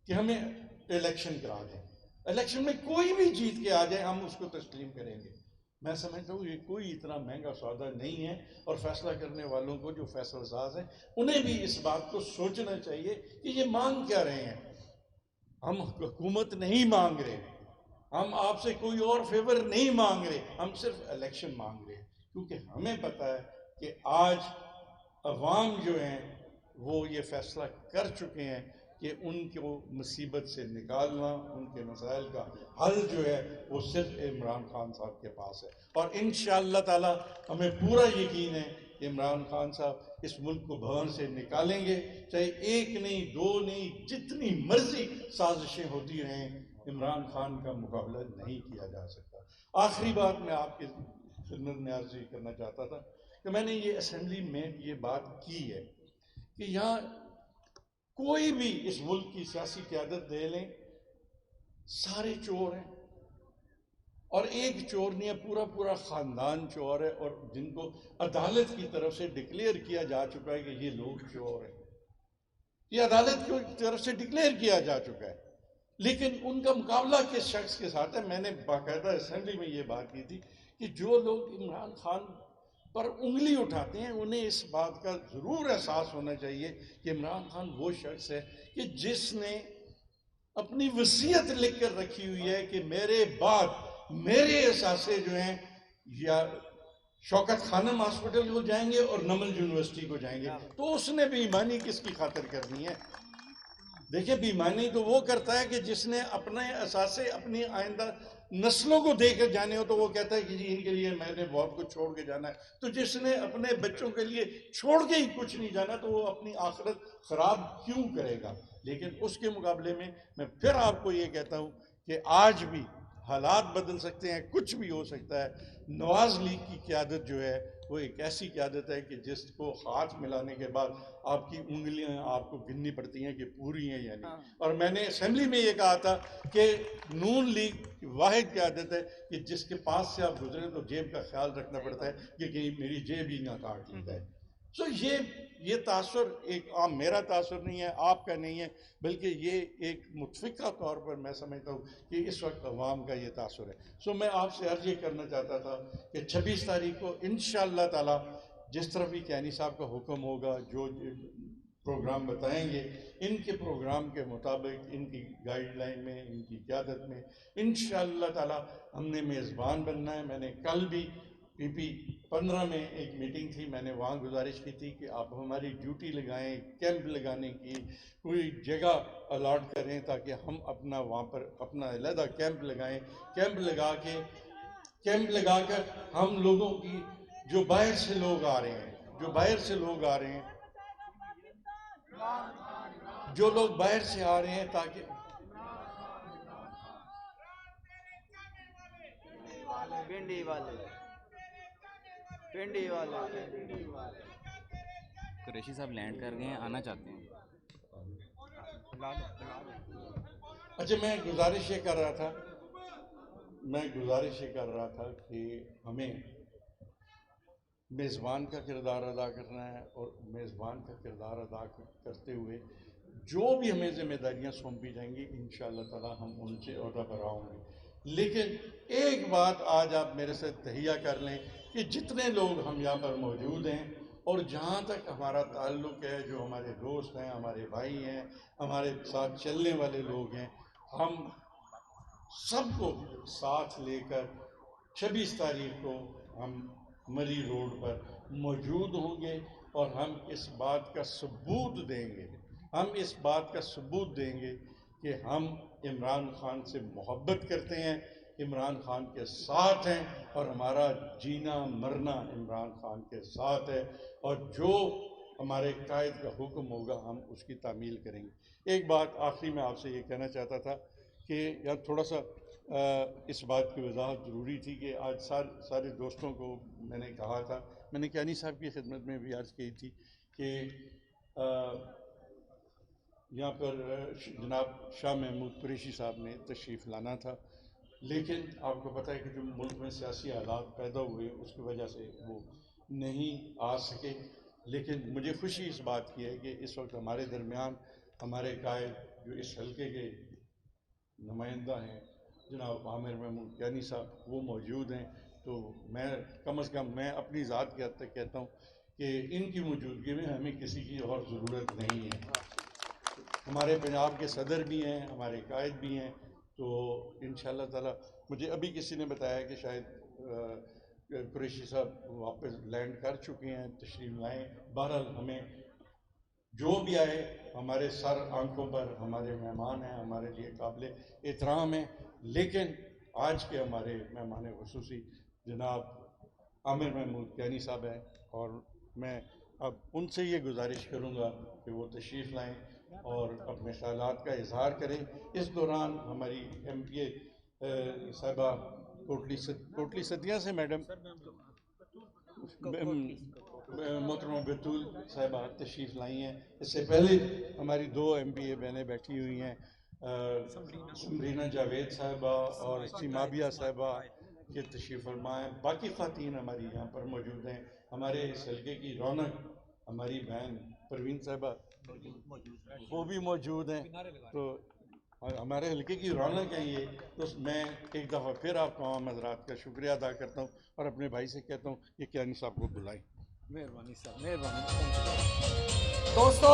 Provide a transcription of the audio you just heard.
کہ ہمیں الیکشن کرا دیں، الیکشن میں کوئی بھی جیت کے آ جائے ہم اس کو تسلیم کریں گے. میں سمجھتا ہوں یہ کوئی اتنا مہنگا سودا نہیں ہے، اور فیصلہ کرنے والوں کو جو فیصلہ ساز ہیں انہیں بھی اس بات کو سوچنا چاہیے کہ یہ مانگ کیا رہے ہیں. ہم حکومت نہیں مانگ رہے، ہم آپ سے کوئی اور فیور نہیں مانگ رہے، ہم صرف الیکشن مانگ رہے ہیں. کیونکہ ہمیں پتہ ہے کہ آج عوام جو ہیں وہ یہ فیصلہ کر چکے ہیں کہ ان کو مصیبت سے نکالنا، ان کے مسائل کا حل جو ہے وہ صرف عمران خان صاحب کے پاس ہے. اور انشاءاللہ تعالی ہمیں پورا یقین ہے کہ عمران خان صاحب اس ملک کو بحران سے نکالیں گے، چاہے ایک نہیں، دو نہیں، جتنی مرضی سازشیں ہوتی رہیں، عمران خان کا مقابلہ نہیں کیا جا سکتا. آخری بات میں آپ کی خدمت میں عرض کرنا چاہتا تھا کہ میں نے یہ اسمبلی میں یہ بات کی ہے کہ یہاں کوئی بھی اس ملک کی سیاسی قیادت دے لیں، سارے چور ہیں، اور ایک چور نہیں ہے، پورا خاندان چور ہے، اور جن کو عدالت کی طرف سے ڈکلیئر کیا جا چکا ہے کہ یہ لوگ چور ہیں، یہ عدالت کی طرف سے ڈکلیئر کیا جا چکا ہے. لیکن ان کا مقابلہ کس شخص کے ساتھ ہے؟ میں نے باقاعدہ اسمبلی میں یہ بات کی تھی کہ جو لوگ عمران خان پر انگلی اٹھاتے ہیں انہیں اس بات کا ضرور احساس ہونا چاہیے کہ عمران خان وہ شخص ہے کہ جس نے اپنی وصیت لکھ کر رکھی ہوئی ہے کہ میرے بعد میرے اثاثے جو ہیں یا شوکت خانم ہاسپٹل کو جائیں گے اور نمل یونیورسٹی کو جائیں گے. تو اس نے بے ایمانی کس کی خاطر کرنی ہے؟ دیکھیں، بے ایمانی تو وہ کرتا ہے کہ جس نے اپنے اثاثے اپنی آئندہ نسلوں کو دے کر جانے ہو تو وہ کہتا ہے کہ جی ان کے لیے میں نے بہت کچھ چھوڑ کے جانا ہے. تو جس نے اپنے بچوں کے لیے چھوڑ کے ہی کچھ نہیں جانا تو وہ اپنی آخرت خراب کیوں کرے گا؟ لیکن اس کے مقابلے میں پھر آپ کو یہ کہتا ہوں کہ آج بھی حالات بدل سکتے ہیں، کچھ بھی ہو سکتا ہے. نواز لیگ کی قیادت جو ہے وہ ایک ایسی قیادت ہے کہ جس کو ہاتھ ملانے کے بعد آپ کی انگلیاں آپ کو گننی پڑتی ہیں کہ پوری ہیں یا نہیں. اور میں نے اسمبلی میں یہ کہا تھا کہ نون لیگ کی واحد قیادت ہے کہ جس کے پاس سے آپ گزرے تو جیب کا خیال رکھنا پڑتا ہے کہ کہیں میری جیب ہی نہ کاٹ لی جائے. سو یہ تاثر ایک عام میرا تاثر نہیں ہے، آپ کا نہیں ہے، بلکہ یہ ایک متفقہ طور پر میں سمجھتا ہوں کہ اس وقت عوام کا یہ تاثر ہے. سو میں آپ سے عرض یہ کرنا چاہتا تھا کہ 26 تاریخ کو انشاءاللہ تعالی جس طرح بھی کیانی صاحب کا حکم ہوگا، جو پروگرام بتائیں گے، ان کے پروگرام کے مطابق، ان کی گائیڈ لائن میں، ان کی قیادت میں انشاءاللہ تعالی ہم نے میزبان بننا ہے. میں نے کل بھی پی 15 میں ایک میٹنگ تھی، میں نے وہاں گزارش کی تھی کہ آپ ہماری ڈیوٹی لگائیں، کیمپ لگانے کی کوئی جگہ الاٹ کریں تاکہ ہم اپنا وہاں پر اپنا علیحدہ کیمپ لگائیں. کیمپ لگا کر ہم لوگوں کی جو باہر سے لوگ آ رہے ہیں، جو لوگ باہر سے آ رہے ہیں تاکہ قریشی صاحب لینڈ کر گئے ہیں، آنا چاہتے ہیں. اچھا، میں گزارش یہ کر رہا تھا کہ ہمیں میزبان کا کردار ادا کرنا ہے، اور میزبان کا کردار ادا کرتے ہوئے جو بھی ہمیں ذمہ داریاں سونپی جائیں گی انشاءاللہ تعالی ہم ان سے عہدہ برآں ہوں گے. لیکن ایک بات آج آپ میرے سے تہیہ کر لیں کہ جتنے لوگ ہم یہاں پر موجود ہیں اور جہاں تک ہمارا تعلق ہے، جو ہمارے دوست ہیں، ہمارے بھائی ہیں، ہمارے ساتھ چلنے والے لوگ ہیں، ہم سب کو ساتھ لے کر 26 تاریخ کو ہم مری روڈ پر موجود ہوں گے، اور ہم اس بات کا ثبوت دیں گے کہ ہم عمران خان سے محبت کرتے ہیں، عمران خان کے ساتھ ہیں، اور ہمارا جینا مرنا عمران خان کے ساتھ ہے، اور جو ہمارے قائد کا حکم ہوگا ہم اس کی تعمیل کریں گے. ایک بات آخری میں آپ سے یہ کہنا چاہتا تھا کہ یہاں تھوڑا سا اس بات کی وضاحت ضروری تھی کہ آج سارے دوستوں کو میں نے کہا تھا، میں نے کیانی صاحب کی خدمت میں بھی عرض کی تھی کہ یہاں پر جناب شاہ محمود قریشی صاحب نے تشریف لانا تھا، لیکن آپ کو پتہ ہے کہ جو ملک میں سیاسی حالات پیدا ہوئے اس کی وجہ سے وہ نہیں آ سکے. لیکن مجھے خوشی اس بات کی ہے کہ اس وقت ہمارے درمیان ہمارے قائد جو اس حلقے کے نمائندہ ہیں جناب عامر محمود کیانی صاحب وہ موجود ہیں، تو میں کم از کم میں اپنی ذات کے حد تک کہتا ہوں کہ ان کی موجودگی میں ہمیں کسی کی اور ضرورت نہیں ہے۔ ہمارے پنجاب کے صدر بھی ہیں، ہمارے قائد بھی ہیں، تو انشاءاللہ تعالی مجھے ابھی کسی نے بتایا کہ شاید قریشی صاحب واپس لینڈ کر چکے ہیں، تشریف لائیں۔ بہرحال ہمیں جو بھی آئے ہمارے سر آنکھوں پر ہمارے مہمان ہیں، ہمارے لیے قابل احترام ہیں، لیکن آج کے ہمارے مہمان خصوصی جناب عامر محمود کیانی صاحب ہیں، اور میں اب ان سے یہ گزارش کروں گا کہ وہ تشریف لائیں اور اپنے خیالات کا اظہار کریں۔ اس دوران ہماری ایم پی اے صاحبہ کوٹلی صدیاں سے میڈم محترمہ بیتول صاحبہ تشریف لائی ہیں۔ اس سے پہلے ہماری 2 ایم پی اے بہنیں بیٹھی ہوئی ہیں، سمرینہ جاوید صاحبہ اور سیمابیہ صاحبہ یہ تشریف فرما ہیں۔ باقی خواتین ہماری یہاں پر موجود ہیں۔ ہمارے اس حلقے کی رونق ہماری بہن پروین صاحبہ وہ بھی موجود ہیں، تو ہمارے حلقے کی رونق ہے یہ۔ تو میں ایک دفعہ پھر آپ تمام حضرات کا شکریہ ادا کرتا ہوں اور اپنے بھائی سے کہتا ہوں کہ کیانی صاحب کو بلائیں۔ مہربانی صاحب، مہربانی دوستو۔